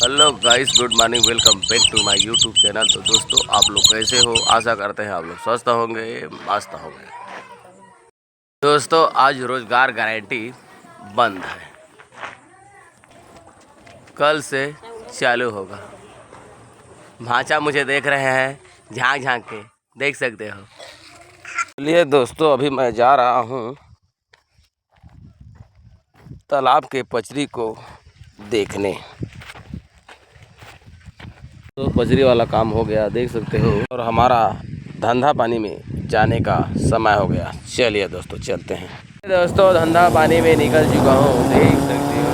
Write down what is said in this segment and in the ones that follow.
Hello guys, good morning, welcome back to my YouTube channel. तो दोस्तों, आप लोग कैसे हो? आशा करते हैं आप लोग स्वस्थ होंगे, मस्त होंगे। दोस्तों, आज रोजगार गारंटी बंद है, कल से चालू होगा। भांचा मुझे देख रहे हैं झांक झांक के, देख सकते हो। चलिए दोस्तों, अभी मैं जा रहा हूँ तालाब के पचरी को देखने। तो पचरी वाला काम हो गया, देख सकते हो, और हमारा धंधा पानी में जाने का समय हो गया। चलिए दोस्तों, चलते हैं। दोस्तों, धंधा पानी में निकल चुका हूँ, देख सकते हो।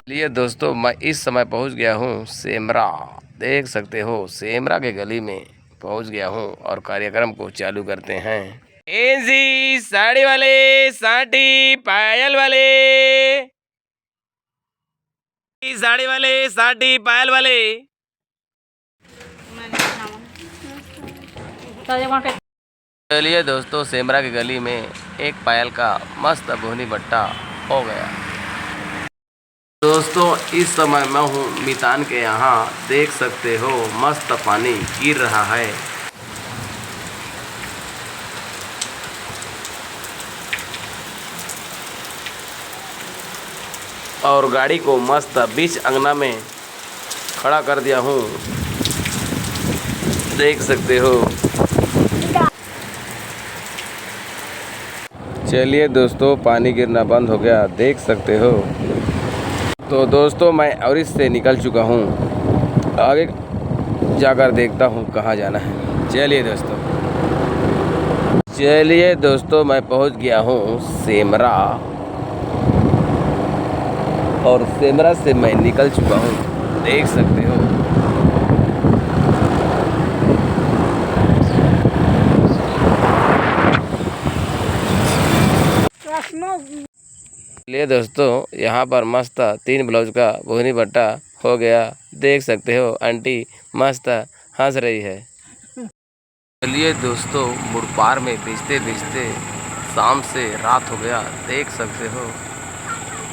चलिए दोस्तों, मैं इस समय पहुँच गया हूँ सेमरा। देख सकते हो, सेमरा के गली में पहुँच गया हूँ और कार्यक्रम को चालू करते हैं। जी, साड़ी वाले, साड़ी पायल वाले, साड़ी वाले, साड़ी पायल वाले। चलिए दोस्तों, सेमरा की गली में एक पायल का मस्त बोहनी बट्टा हो गया। दोस्तों, इस समय मैं हूँ मितान के यहाँ, देख सकते हो मस्त पानी गिर रहा है। और गाड़ी को मस्त बीच अंगना में खड़ा कर दिया हूँ, देख सकते हो। चलिए दोस्तों, पानी गिरना बंद हो गया, देख सकते हो। तो दोस्तों, मैं और इससे निकल चुका हूँ, आगे जाकर देखता हूँ कहाँ जाना है। चलिए दोस्तों, मैं पहुँच गया हूँ सेमरा, और सेमरा से मैं निकल चुका हूँ, देख सकते हो। चलिए दोस्तों, यहाँ पर मस्त 3 ब्लाउज का बोहनी बट्टा हो गया, देख सकते हो। आंटी मस्त हंस रही है। चलिए दोस्तों, मुड़पार में बेचते बेचते शाम से रात हो गया, देख सकते हो।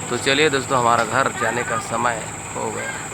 तो चलिए दोस्तों, हमारा घर जाने का समय हो गया।